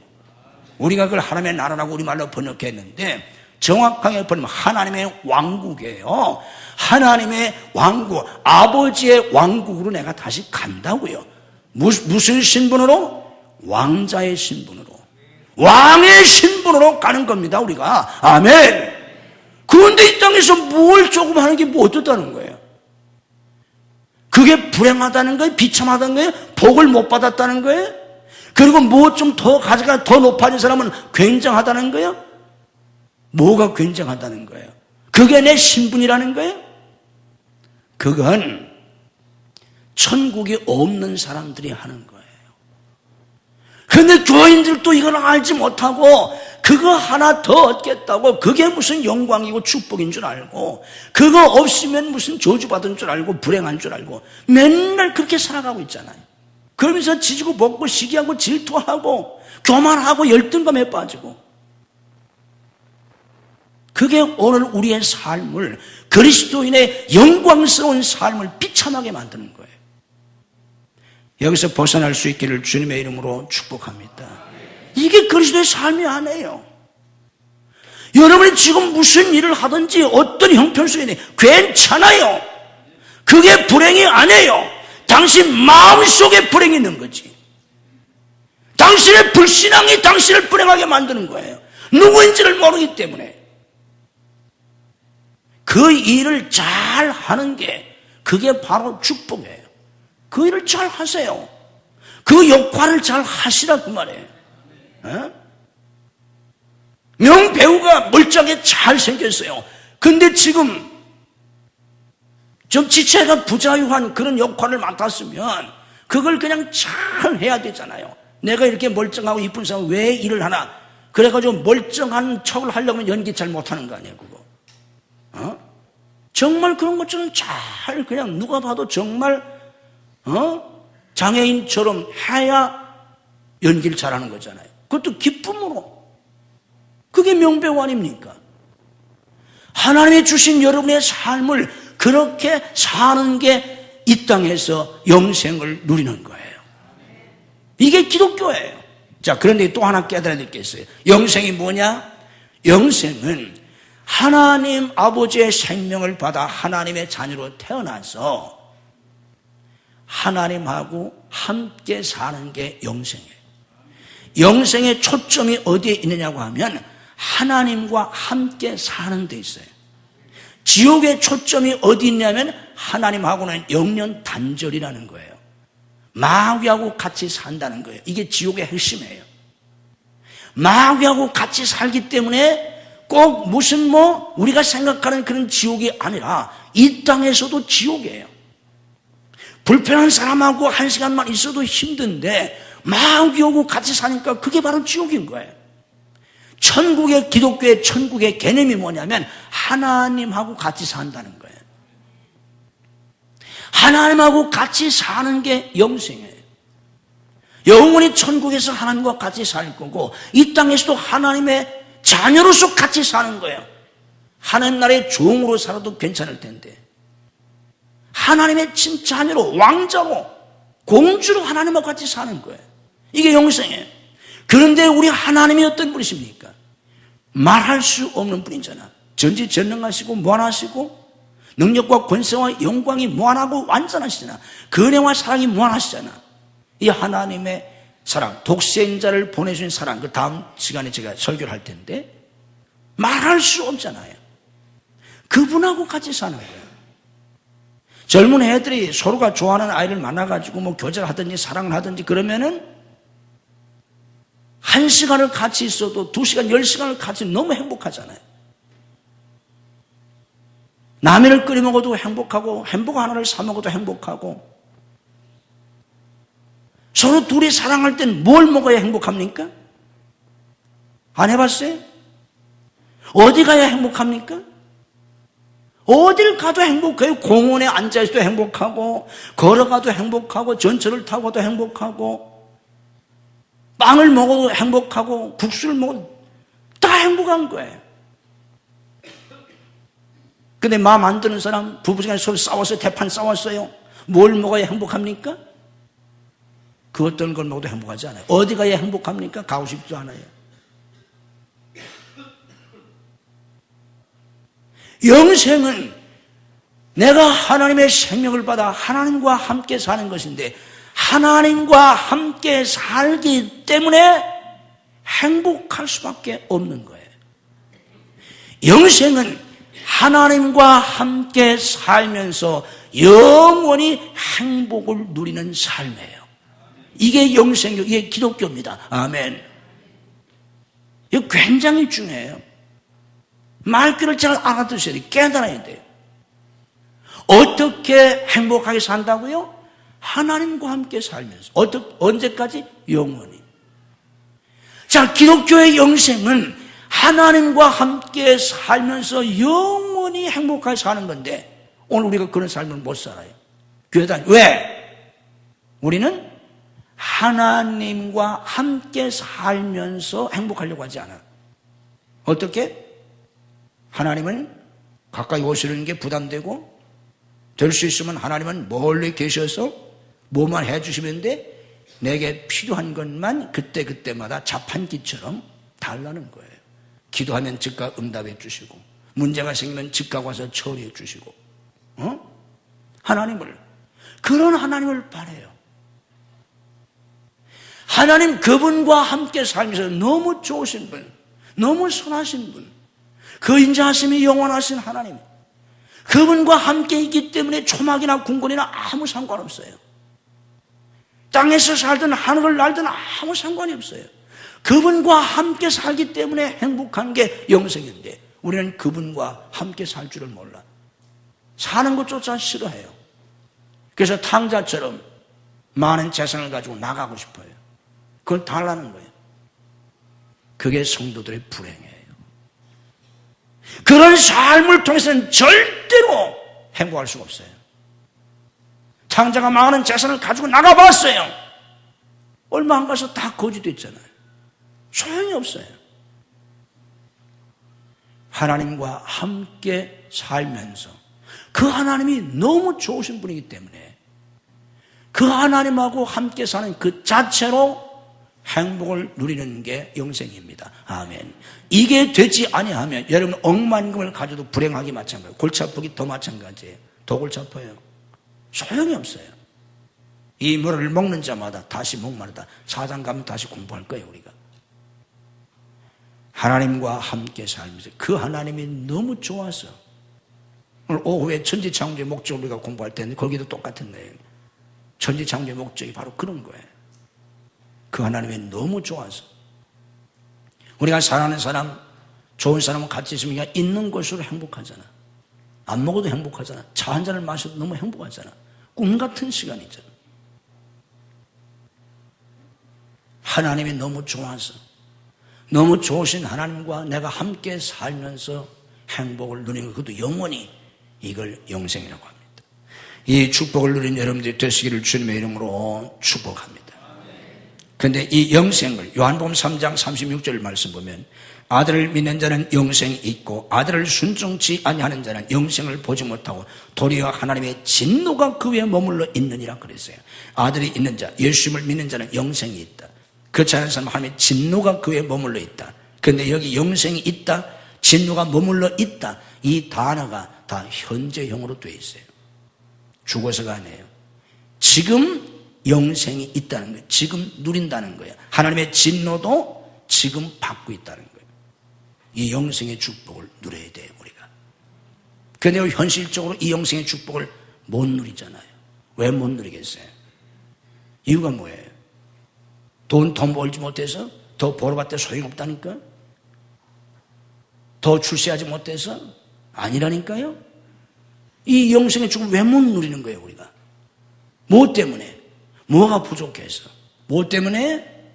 우리가 그걸 하나님의 나라라고 우리말로 번역했는데 정확하게 번역하면 하나님의 왕국이에요. 하나님의 왕국, 아버지의 왕국으로 내가 다시 간다고요. 무슨 신분으로? 왕자의 신분으로, 왕의 신분으로 가는 겁니다, 우리가. 아멘. 그런데 이 땅에서 뭘 조금 하는 게 뭐 어떻다는 거예요? 그게 불행하다는 거예요? 비참하다는 거예요? 복을 못 받았다는 거예요? 그리고 뭐 좀 더 가져가 더 높아진 사람은 굉장하다는 거예요? 뭐가 굉장하다는 거예요? 그게 내 신분이라는 거예요? 그건 천국이 없는 사람들이 하는 거예요. 그런데 교인들도 이걸 알지 못하고 그거 하나 더 얻겠다고 그게 무슨 영광이고 축복인 줄 알고 그거 없으면 무슨 저주받은 줄 알고 불행한 줄 알고 맨날 그렇게 살아가고 있잖아요. 그러면서 지지고 볶고 시기하고 질투하고 교만하고 열등감에 빠지고 그게 오늘 우리의 삶을, 그리스도인의 영광스러운 삶을 비참하게 만드는 거예요. 여기서 벗어날 수 있기를 주님의 이름으로 축복합니다. 이게 그리스도의 삶이 아니에요. 여러분이 지금 무슨 일을 하든지 어떤 형편 속에 괜찮아요. 그게 불행이 아니에요. 당신 마음속에 불행이 있는 거지. 당신의 불신앙이 당신을 불행하게 만드는 거예요. 누구인지를 모르기 때문에. 그 일을 잘 하는 게 그게 바로 축복이에요. 그 일을 잘 하세요. 그 역할을 잘 하시라 그 말이에요. 명배우가 멀쩡하게 잘 생겼어요. 근데 지금 좀 지체가 부자유한 그런 역할을 맡았으면 그걸 그냥 잘 해야 되잖아요. 내가 이렇게 멀쩡하고 이쁜 사람 왜 일을 하나? 그래가지고 멀쩡한 척을 하려면 연기 잘 못하는 거 아니에요, 그거. 정말 그런 것처럼 잘 그냥 누가 봐도 정말 장애인처럼 해야 연기를 잘하는 거잖아요. 그것도 기쁨으로. 그게 명배우 아닙니까? 하나님이 주신 여러분의 삶을 그렇게 사는 게 이 땅에서 영생을 누리는 거예요. 이게 기독교예요. 자, 그런데 또 하나 깨달아야 될 게 있어요. 영생이 뭐냐? 영생은 하나님 아버지의 생명을 받아 하나님의 자녀로 태어나서 하나님하고 함께 사는 게 영생이에요. 영생의 초점이 어디에 있느냐고 하면 하나님과 함께 사는 데 있어요. 지옥의 초점이 어디 있냐면 하나님하고는 영영 단절이라는 거예요. 마귀하고 같이 산다는 거예요. 이게 지옥의 핵심이에요. 마귀하고 같이 살기 때문에 꼭 무슨 우리가 생각하는 그런 지옥이 아니라 이 땅에서도 지옥이에요. 불편한 사람하고 한 시간만 있어도 힘든데 마귀하고 같이 사니까 그게 바로 지옥인 거예요. 천국의, 기독교의 천국의 개념이 뭐냐면 하나님하고 같이 산다는 거예요. 하나님하고 같이 사는 게 영생이에요. 영원히 천국에서 하나님과 같이 살 거고 이 땅에서도 하나님의 자녀로서 같이 사는 거예요. 하나님 나라의 종으로 살아도 괜찮을 텐데 하나님의 친자녀로, 왕자로, 공주로 하나님과 같이 사는 거예요. 이게 영생이에요. 그런데 우리 하나님이 어떤 분이십니까? 말할 수 없는 분이잖아. 전지전능하시고 무한하시고 능력과 권세와 영광이 무한하고 완전하시잖아. 은혜와 사랑이 무한하시잖아. 이 하나님의 사랑, 독생자를 보내주신 사랑, 그 다음 시간에 제가 설교를 할 텐데 말할 수 없잖아요. 그분하고 같이 사는 거예요. 젊은 애들이 서로가 좋아하는 아이를 만나가지고 교제를 하든지 사랑을 하든지 그러면은 1시간을 같이 있어도 2시간, 10시간을 같이 너무 행복하잖아요. 라면을 끓여 먹어도 행복하고 햄버거 하나를 사 먹어도 행복하고 서로 둘이 사랑할 땐 뭘 먹어야 행복합니까? 안 해봤어요? 어디 가야 행복합니까? 어딜 가도 행복해요. 공원에 앉아있어도 행복하고 걸어가도 행복하고 전철을 타고도 행복하고 빵을 먹어도 행복하고 국수를 먹어도 다 행복한 거예요. 근데 마음 안 드는 사람 부부간에 서로 싸웠어요. 대판 싸웠어요. 뭘 먹어야 행복합니까? 그 어떤 걸 먹어도 행복하지 않아요. 어디 가야 행복합니까? 가고 싶지도 않아요. 영생은 내가 하나님의 생명을 받아 하나님과 함께 사는 것인데 하나님과 함께 살기 때문에 행복할 수밖에 없는 거예요. 영생은 하나님과 함께 살면서 영원히 행복을 누리는 삶이에요. 이게 영생교, 이게 기독교입니다. 아멘. 이거 굉장히 중요해요. 말귀를 잘 알아두셔야 돼요. 깨달아야 돼요. 어떻게 행복하게 산다고요? 하나님과 함께 살면서. 언제까지? 영원히. 자, 기독교의 영생은 하나님과 함께 살면서 영원히 행복하게 사는 건데 오늘 우리가 그런 삶을 못 살아요. 교회 다니. 왜? 우리는 하나님과 함께 살면서 행복하려고 하지 않아. 어떻게? 하나님을 가까이 오시는 게 부담되고, 될 수 있으면 하나님은 멀리 계셔서 뭐만 해주시면 돼, 내게 필요한 것만 그때그때마다 자판기처럼 달라는 거예요. 기도하면 즉각 응답해 주시고, 문제가 생기면 즉각 와서 처리해 주시고, 그런 하나님을 바라요. 하나님, 그분과 함께 살면서 너무 좋으신 분, 너무 선하신 분, 그 인자하심이 영원하신 하나님, 그분과 함께 있기 때문에 초막이나 궁궐이나 아무 상관없어요. 땅에서 살든 하늘을 날든 아무 상관이 없어요. 그분과 함께 살기 때문에 행복한 게 영생인데, 우리는 그분과 함께 살 줄을 몰라. 사는 것조차 싫어해요. 그래서 탕자처럼 많은 재산을 가지고 나가고 싶어요. 그걸 달라는 거예요. 그게 성도들의 불행이에요. 그런 삶을 통해서는 절대로 행복할 수가 없어요. 탕자가 많은 재산을 가지고 나가봤어요. 얼마 안 가서 다 거지됐잖아요. 소용이 없어요. 하나님과 함께 살면서 그 하나님이 너무 좋으신 분이기 때문에 그 하나님하고 함께 사는 그 자체로 행복을 누리는 게 영생입니다. 아멘. 이게 되지 아니하면 여러분 억만금을 가져도 불행하기 마찬가지예요. 골치 아프기 더 마찬가지예요. 더 골치 아파요. 소용이 없어요. 이 물을 먹는 자마다 다시 목마르다. 사장 가면 다시 공부할 거예요, 우리가. 하나님과 함께 살면서 그 하나님이 너무 좋아서, 오늘 오후에 천지창조의 목적을 우리가 공부할 때는 거기도 똑같은 거예요. 천지창조의 목적이 바로 그런 거예요. 그 하나님이 너무 좋아서. 우리가 사랑하는 사람, 좋은 사람과 같이 있으면 그냥 있는 것으로 행복하잖아. 안 먹어도 행복하잖아. 차 한 잔을 마셔도 너무 행복하잖아. 꿈 같은 시간이잖아. 하나님이 너무 좋아서, 너무 좋으신 하나님과 내가 함께 살면서 행복을 누리는 것, 그것도 영원히, 이걸 영생이라고 합니다. 이 축복을 누린 여러분들이 되시기를 주님의 이름으로 축복합니다. 그런데 이 영생을 요한복음 3장 36절 말씀 보면, 아들을 믿는 자는 영생이 있고 아들을 순종치 아니하는 자는 영생을 보지 못하고 도리어 하나님의 진노가 그 위에 머물러 있느니라 그랬어요. 아들이 있는 자, 예수님을 믿는 자는 영생이 있다. 그렇지 않은 사람은 하나님의 진노가 그 위에 머물러 있다. 그런데 여기 영생이 있다, 진노가 머물러 있다, 이 단어가 다 현재형으로 되어 있어요. 죽어서가 아니에요. 지금 영생이 있다는 거예요. 지금 누린다는 거예요. 하나님의 진노도 지금 받고 있다는 거예요. 이 영생의 축복을 누려야 돼요, 우리가. 그런데 현실적으로 이 영생의 축복을 못 누리잖아요. 왜 못 누리겠어요? 이유가 뭐예요? 돈 더 벌지 못해서? 더 벌어봤자 소용없다니까? 더 출세하지 못해서? 아니라니까요? 이 영생의 축복을 왜 못 누리는 거예요, 우리가? 뭐 때문에? 뭐가 부족해서? 뭐 때문에?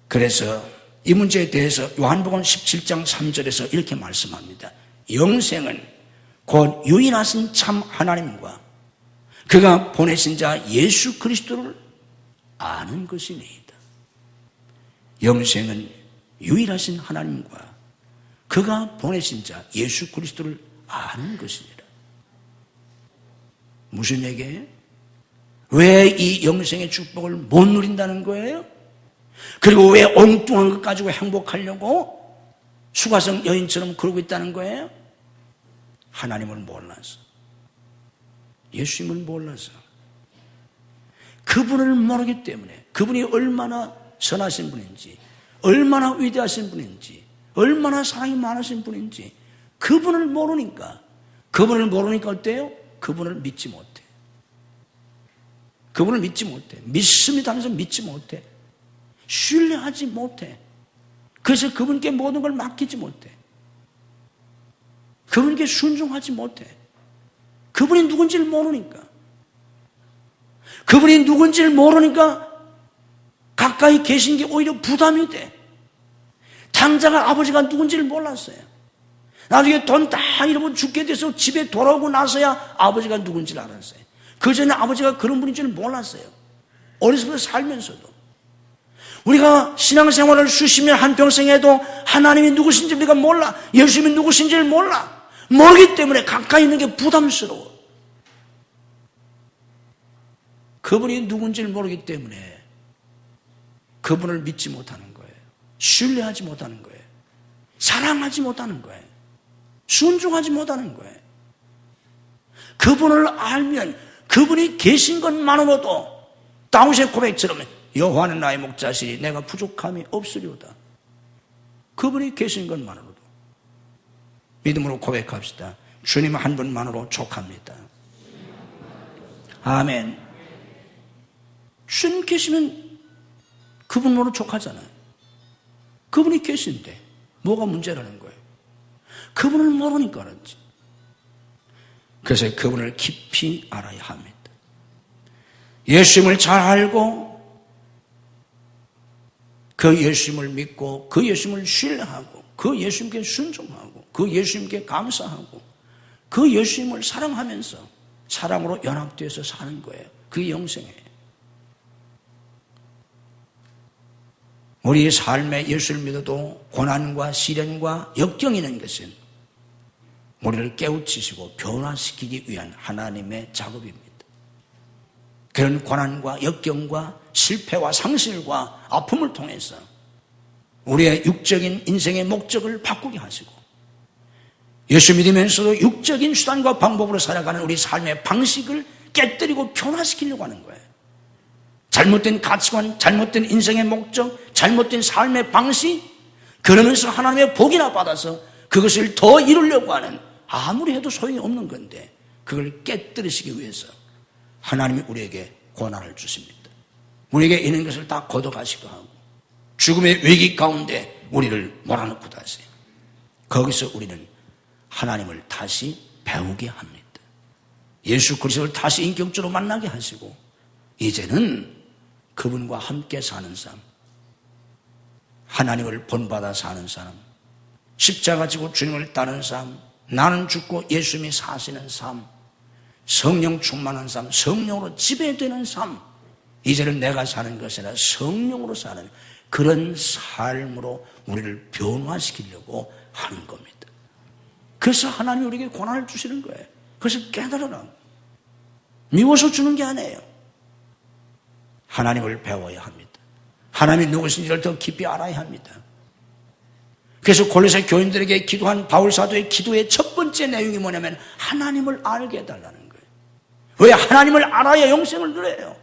그래서 이 문제에 대해서 요한복음 17장 3절에서 이렇게 말씀합니다. 영생은 곧 유일하신 참 하나님과 그가 보내신 자 예수 그리스도를 아는 것이니이다. 영생은 유일하신 하나님과 그가 보내신 자 예수 그리스도를 아는 것이니라. 무슨 얘기예요? 왜 이 영생의 축복을 못 누린다는 거예요? 그리고 왜 엉뚱한 것 가지고 행복하려고 수가성 여인처럼 그러고 있다는 거예요? 하나님을 몰라서, 예수님을 몰라서, 그분을 모르기 때문에, 그분이 얼마나 선하신 분인지, 얼마나 위대하신 분인지, 얼마나 사랑이 많으신 분인지 그분을 모르니까 어때요? 그분을 믿지 못해. 그분을 믿지 못해. 믿습니다 하면서 믿지 못해. 신뢰하지 못해. 그래서 그분께 모든 걸 맡기지 못해. 그분께 순종하지 못해. 그분이 누군지를 모르니까. 그분이 누군지를 모르니까 가까이 계신 게 오히려 부담이 돼. 당자가 아버지가 누군지를 몰랐어요. 나중에 돈 다 잃어버리고 죽게 돼서 집에 돌아오고 나서야 아버지가 누군지를 알았어요. 그 전에 아버지가 그런 분인 줄 몰랐어요. 어렸을 때 살면서도. 우리가 신앙생활을 수십 년 한평생 해도 하나님이 누구신지 우리가 몰라. 예수님이 누구신지를 몰라. 모르기 때문에 가까이 있는 게 부담스러워. 그분이 누군지를 모르기 때문에 그분을 믿지 못하는 거예요. 신뢰하지 못하는 거예요. 사랑하지 못하는 거예요. 순종하지 못하는 거예요. 그분을 알면 그분이 계신 것만으로도 다윗의 고백처럼 여호와는 나의 목자시니 내가 부족함이 없으리로다. 그분이 계신 것만으로도 믿음으로 고백합시다. 주님 한 분만으로 족합니다. 아멘. 주님 계시면 그분으로 족하잖아요. 그분이 계신데 뭐가 문제라는 거예요? 그분을 모르니까 그렇지. 그래서 그분을 깊이 알아야 합니다. 예수님을 잘 알고 그 예수님을 믿고 그 예수님을 신뢰하고 그 예수님께 순종하고 그 예수님께 감사하고 그 예수님을 사랑하면서 사랑으로 연합되어서 사는 거예요. 그게 영생이에요. 우리 삶에 예수를 믿어도 고난과 시련과 역경이 있는 것은 우리를 깨우치시고 변화시키기 위한 하나님의 작업입니다. 그런 고난과 역경과 실패와 상실과 아픔을 통해서 우리의 육적인 인생의 목적을 바꾸게 하시고 예수 믿으면서도 육적인 수단과 방법으로 살아가는 우리 삶의 방식을 깨뜨리고 변화시키려고 하는 거예요. 잘못된 가치관, 잘못된 인생의 목적, 잘못된 삶의 방식, 그러면서 하나님의 복이나 받아서 그것을 더 이루려고 하는, 아무리 해도 소용이 없는 건데 그걸 깨뜨리시기 위해서 하나님이 우리에게 고난을 주십니다. 우리에게 있는 것을 다 걷어가시기도 하고 죽음의 위기 가운데 우리를 몰아넣고 다시 거기서 우리는 하나님을 다시 배우게 합니다. 예수 그리스도를 다시 인격적으로 만나게 하시고 이제는 그분과 함께 사는 삶, 하나님을 본받아 사는 삶, 십자가 지고 주님을 따르는 삶, 나는 죽고 예수님이 사시는 삶, 성령 충만한 삶, 성령으로 지배되는 삶, 이제는 내가 사는 것이 아니라 성령으로 사는 그런 삶으로 우리를 변화시키려고 하는 겁니다. 그래서 하나님이 우리에게 고난을 주시는 거예요. 그래서 깨달아라. 미워서 주는 게 아니에요. 하나님을 배워야 합니다. 하나님이 누구신지를 더 깊이 알아야 합니다. 그래서 골로새 교인들에게 기도한 바울 사도의 기도의 첫 번째 내용이 뭐냐면 하나님을 알게 해달라는 거예요. 왜? 하나님을 알아야 영생을 누려요.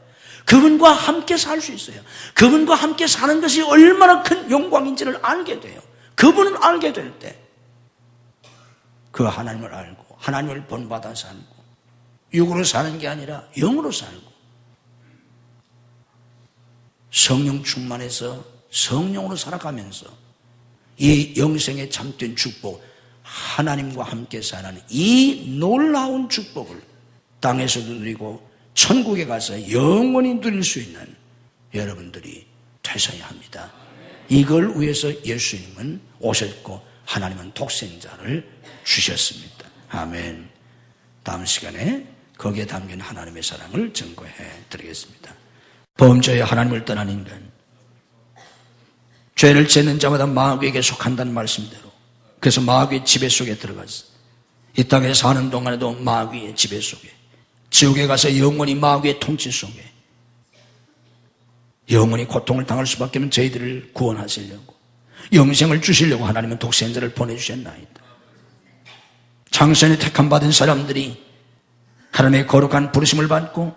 그분과 함께 살 수 있어요. 그분과 함께 사는 것이 얼마나 큰 영광인지를 알게 돼요. 그분을 알게 될 때 그 하나님을 알고 하나님을 본받아 살고 육으로 사는 게 아니라 영으로 살고 성령 충만해서 성령으로 살아가면서 이 영생에 참된 축복, 하나님과 함께 사는 이 놀라운 축복을 땅에서도 누리고 천국에 가서 영원히 누릴 수 있는 여러분들이 되셔야 합니다. 이걸 위해서 예수님은 오셨고 하나님은 독생자를 주셨습니다. 아멘. 다음 시간에 거기에 담긴 하나님의 사랑을 증거해 드리겠습니다. 범죄에 하나님을 떠난 인간, 죄를 짓는 자마다 마귀에게 속한다는 말씀대로, 그래서 마귀의 지배 속에 들어가서 이 땅에 사는 동안에도 마귀의 지배 속에, 지옥에 가서 영원히 마귀의 통치 속에 영원히 고통을 당할 수밖에 없는 저희들을 구원하시려고, 영생을 주시려고 하나님은 독생자를 보내주셨나이다. 창세전에 택함 받은 사람들이 하나님의 거룩한 부르심을 받고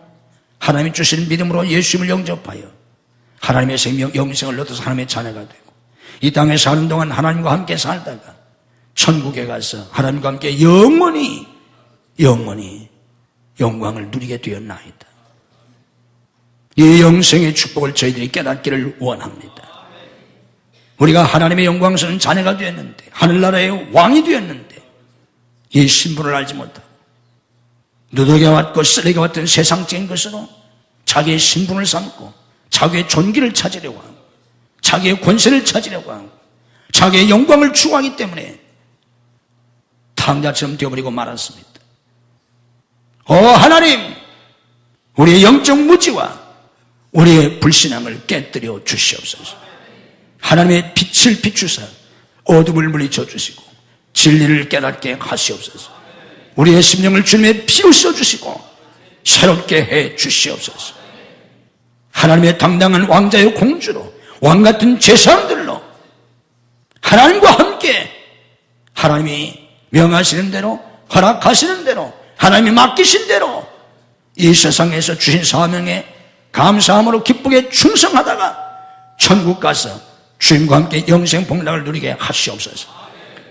하나님이 주신 믿음으로 예수님을 영접하여 하나님의 생명, 영생을 얻어서 하나님의 자녀가 되고 이 땅에 사는 동안 하나님과 함께 살다가 천국에 가서 하나님과 함께 영원히 영광을 누리게 되었나이다. 이 영생의 축복을 저희들이 깨닫기를 원합니다. 우리가 하나님의 영광스러운 자녀가 되었는데, 하늘나라의 왕이 되었는데 이 신분을 알지 못하고 누더기와 같고 쓰레기와 같은 세상적인 것으로 자기의 신분을 삼고 자기의 존귀를 찾으려고 하고 자기의 권세를 찾으려고 하고 자기의 영광을 추구하기 때문에 탕자처럼 되어버리고 말았습니다. 하나님, 우리의 영적 무지와 우리의 불신앙을 깨뜨려 주시옵소서. 하나님의 빛을 비추사 어둠을 물리쳐 주시고 진리를 깨닫게 하시옵소서. 우리의 심령을 주님의 피로 씌워주시고 새롭게 해 주시옵소서. 하나님의 당당한 왕자의 공주로 왕같은 제사장들로 하나님과 함께 하나님이 명하시는 대로 허락하시는 대로 하나님이 맡기신 대로 이 세상에서 주신 사명에 감사함으로 기쁘게 충성하다가 천국 가서 주님과 함께 영생 복락을 누리게 하시옵소서.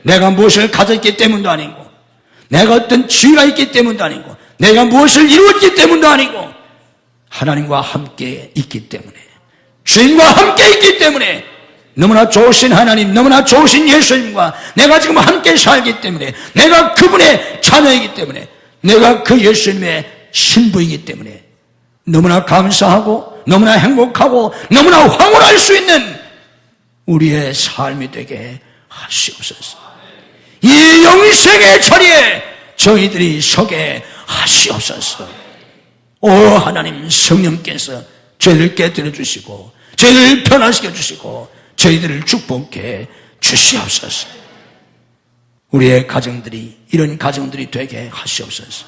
내가 무엇을 가졌기 때문도 아니고 내가 어떤 지위가 있기 때문도 아니고 내가 무엇을 이루었기 때문도 아니고 하나님과 함께 있기 때문에 주님과 함께 있기 때문에 너무나 좋으신 하나님, 너무나 좋으신 예수님과 내가 지금 함께 살기 때문에 내가 그분의 자녀이기 때문에 내가 그 예수님의 신부이기 때문에 너무나 감사하고 너무나 행복하고 너무나 황홀할 수 있는 우리의 삶이 되게 하시옵소서. 이 영생의 자리에 저희들이 서게 하시옵소서. 오 하나님, 성령께서 저희를 깨뜨려 주시고 저희를 변화시켜 주시고 저희들을 축복해 주시옵소서. 우리의 가정들이 이런 가정들이 되게 하시옵소서.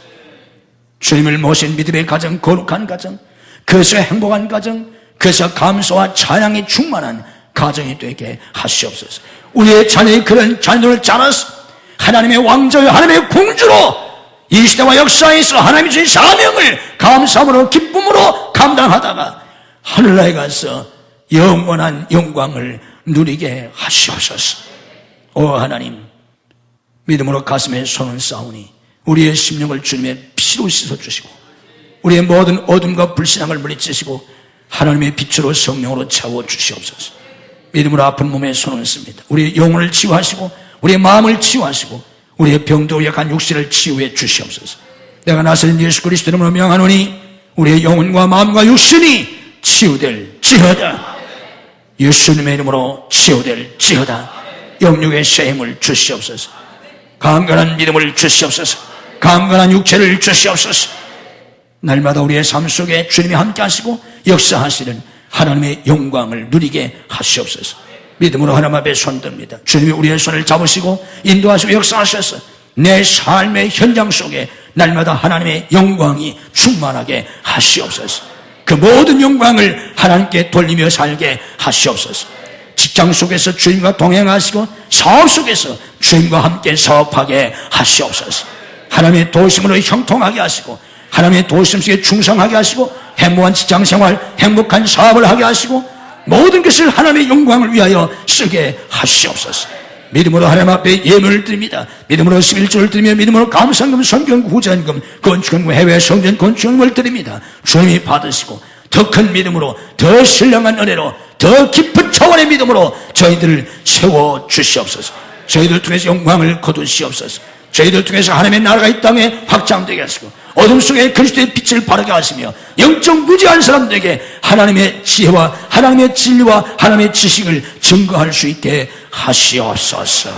주님을 모신 믿음의 가정, 거룩한 가정, 그래서 행복한 가정, 그래서 감사와 찬양이 충만한 가정이 되게 하시옵소서. 우리의 자녀의 그런 자녀를 자라서 하나님의 왕자요 하나님의 공주로 이 시대와 역사에서 하나님이 주신 사명을 감사함으로 기쁨으로 감당하다가 하늘나라에 가서 영원한 영광을 누리게 하시옵소서. 오 하나님, 믿음으로 가슴에 손을 쌓으니 우리의 심령을 주님의 피로 씻어주시고 우리의 모든 어둠과 불신앙을 물리치시고 하나님의 빛으로 성령으로 채워주시옵소서. 믿음으로 아픈 몸에 손을 씁니다. 우리의 영혼을 치유하시고 우리의 마음을 치유하시고 우리의 병도 약한 육신을 치유해 주시옵소서. 내가 나서는 예수 그리스도 이름으로 명하노니 우리의 영혼과 마음과 육신이 치유될지어다. 예수님의 이름으로 치유될지어다. 영육의 새 힘을 주시옵소서. 강건한 믿음을 주시옵소서. 강건한 육체를 주시옵소서. 날마다 우리의 삶 속에 주님이 함께 하시고 역사하시는 하나님의 영광을 누리게 하시옵소서. 믿음으로 하나님 앞에 손듭니다. 주님이 우리의 손을 잡으시고 인도하시고 역사하셔서 내 삶의 현장 속에 날마다 하나님의 영광이 충만하게 하시옵소서. 그 모든 영광을 하나님께 돌리며 살게 하시옵소서. 직장 속에서 주님과 동행하시고 사업 속에서 주님과 함께 사업하게 하시옵소서. 하나님의 도심으로 형통하게 하시고 하나님의 도심 속에 충성하게 하시고 행복한 직장생활, 행복한 사업을 하게 하시고 모든 것을 하나님의 영광을 위하여 쓰게 하시옵소서. 믿음으로 하나님 앞에 예물을 드립니다. 믿음으로 11조를 드리며 믿음으로 감사금, 선경, 후전금, 건축금, 해외 성전 건축금을 드립니다. 주님이 받으시고 더 큰 믿음으로, 더 신령한 은혜로, 더 깊은 차원의 믿음으로 저희들을 세워주시옵소서. 저희들 통해서 영광을 거두시옵소서. 저희들 통해서 하나님의 나라가 이 땅에 확장되게 하시고 어둠 속에 그리스도의 빛을 바르게 하시며 영적 무지한 사람들에게 하나님의 지혜와 하나님의 진리와 하나님의 지식을 증거할 수 있게 하시옵소서.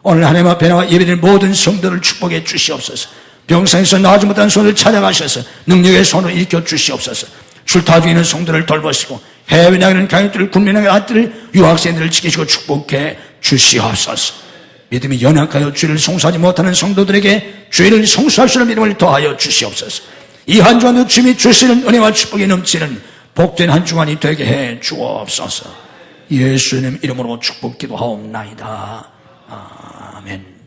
오늘 하나님 앞에 나와 예배드린 모든 성도를 축복해 주시옵소서. 병상에서 나아지 못한 손을 찾아가셔서 능력의 손을 일으켜 주시옵소서. 출타 중에 있는 성도를 돌보시고 해외 나가는 가족들, 군민의 아들들, 유학생들을 지키시고 축복해 주시옵소서. 믿음이 연약하여 주를 송수하지 못하는 성도들에게 주를 송수할 수 있는 믿음을 더하여 주시옵소서. 이 한 주간도 주님이 주시는 은혜와 축복이 넘치는 복된 한 주간이 되게 해 주옵소서. 예수님 이름으로 축복 기도하옵나이다. 아멘.